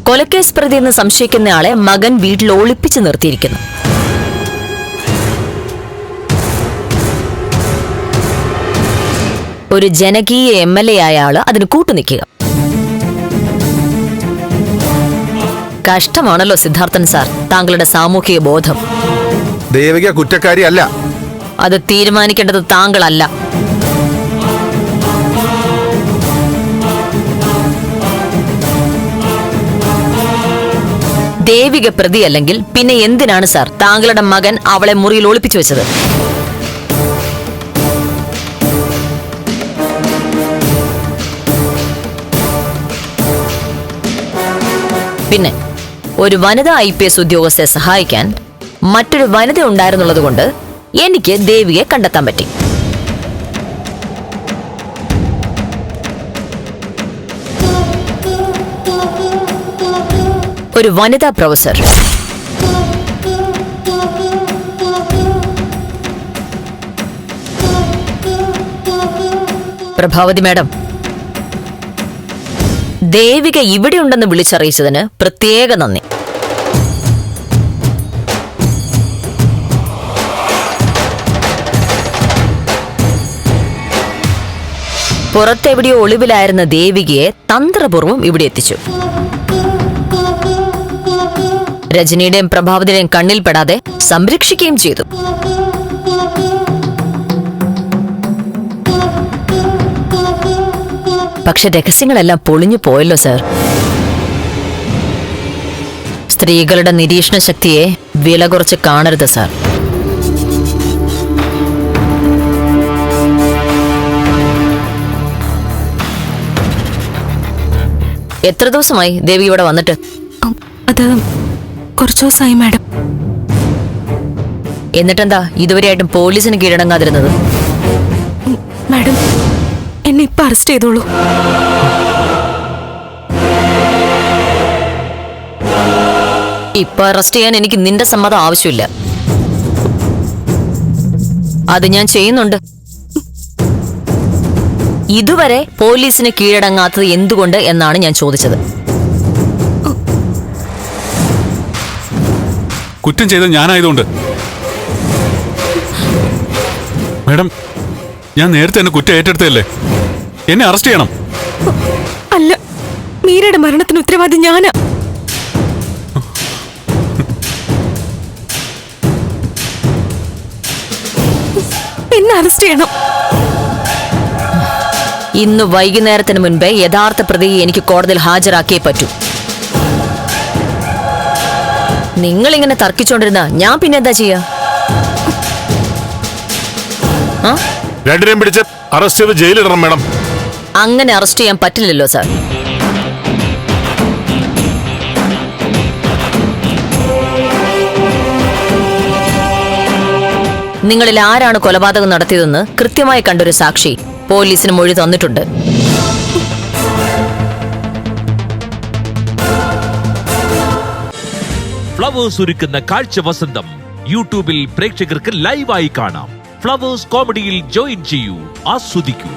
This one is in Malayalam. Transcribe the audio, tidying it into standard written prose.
കൊലക്കേസ് പ്രതിയെന്ന് സംശയിക്കുന്നയാളെ മകൻ വീട്ടിൽ ഒളിപ്പിച്ചു നിർത്തിയിരിക്കുന്നു. ഒരു ജനകീയ MLA ആയ ആള് അതിന് കൂട്ടുനിൽക്കുക. കഷ്ടമാണല്ലോ സിദ്ധാർത്ഥൻ സാർ താങ്കളുടെ സാമൂഹിക ബോധം. ദേവിക കുറ്റക്കാരിയല്ല. അത് തീരുമാനിക്കേണ്ടത് താങ്കളല്ല. ദേവിക പ്രതിയല്ലെങ്കിൽ പിന്നെ എന്തിനാണ് സാർ താങ്കളുടെ മകൻ അവളെ മുറിയിൽ ഒളിപ്പിച്ചു വെച്ചത്? പിന്നെ ഒരു വനിതാ IPS ഉദ്യോഗസ്ഥയെ സഹായിക്കാൻ മറ്റൊരു വനിത ഉണ്ടായിരുന്നുള്ളതുകൊണ്ട് എനിക്ക് ദേവിയെ കണ്ടെത്താൻ പറ്റി. ഒരു വനിതാ പ്രൊഫസർ. പ്രഭാവതി മാഡം, ദേവിക ഇവിടെയുണ്ടെന്ന് വിളിച്ചറിയിച്ചതിന് പ്രത്യേക നന്ദി. പുറത്തെവിടെയോ ഒളിവിലായിരുന്ന ദേവികയെ തന്ത്രപൂർവ്വം ഇവിടെ എത്തിച്ചു. രജനിയുടെയും പ്രഭാവതിയുടെയും കണ്ണിൽപ്പെടാതെ സംരക്ഷിക്കുകയും ചെയ്തു. പക്ഷെ രഹസ്യങ്ങളെല്ലാം പൊളിഞ്ഞു പോയല്ലോ സർ. സ്ത്രീകളുടെ നിരീക്ഷണ ശക്തിയെ വില കുറച്ച് കാണരുത് സർ. എത്ര ദിവസമായി ദേവി ഇവിടെ വന്നിട്ട്? അത് കുറച്ചു ദിവസമായി മാഡം. എന്നിട്ടെന്താ ഇതുവരെയായിട്ടും പോലീസിന് കീഴടങ്ങാതിരുന്നത്? മാഡം, എന്നെ ഇപ്പൊ അറസ്റ്റ് ചെയ്തോളൂ. ഇപ്പൊ അറസ്റ്റ് ചെയ്യാൻ എനിക്ക് നിന്റെ സമ്മതം ആവശ്യമില്ല. അത് ഞാൻ ചെയ്യുന്നുണ്ട്. ഇതുവരെ പോലീസിന് കീഴടങ്ങാത്തത് എന്തുകൊണ്ട് എന്നാണ് ഞാൻ ചോദിച്ചത്. കുറ്റം ചെയ്തത് ഞാനായതുകൊണ്ട്. മാഡം, ഞാൻ നേരത്തെ തന്നെ കുറ്റം ഏറ്റെടുത്തല്ലേ. എന്നെ അറസ്റ്റ് ചെയ്യണം. അല്ല, മീരയുടെ മരണത്തിന് ഉത്തരവാദി ഞാനാ. എന്നെ അറസ്റ്റ് ചെയ്യണം. ഇന്ന് വൈകുന്നേരത്തിന് മുൻപേ യഥാർത്ഥ പ്രതിയെ എനിക്ക് കോടതിയിൽ ഹാജരാക്കിയേ പറ്റൂ. നിങ്ങളിങ്ങനെ തർക്കിച്ചോണ്ടിരുന്ന ഞാൻ പിന്നെ എന്താ ചെയ്യാ? രണ്ടിനെയും പിടിച്ച് അറസ്റ്റ് ചെയ്ത് ജയിലിടണം മേഡം. അങ്ങനെ അറസ്റ്റ് ചെയ്യാൻ പറ്റില്ലല്ലോ സാർ. നിങ്ങളിൽ ആരാണ് കൊലപാതകം നടത്തിയതെന്ന് കൃത്യമായി കണ്ടൊരു സാക്ഷി പോലീസിന് മൊഴി തന്നിട്ടുണ്ട്. ഫ്ലവേഴ്സ് ഒരുക്കുന്ന കാഴ്ച വസന്തം യൂട്യൂബിൽ പ്രേക്ഷകർക്ക് ലൈവായി കാണാം. ഫ്ലവേഴ്സ് കോമഡിയിൽ ജോയിൻ ചെയ്യൂ, ആസ്വദിക്കൂ.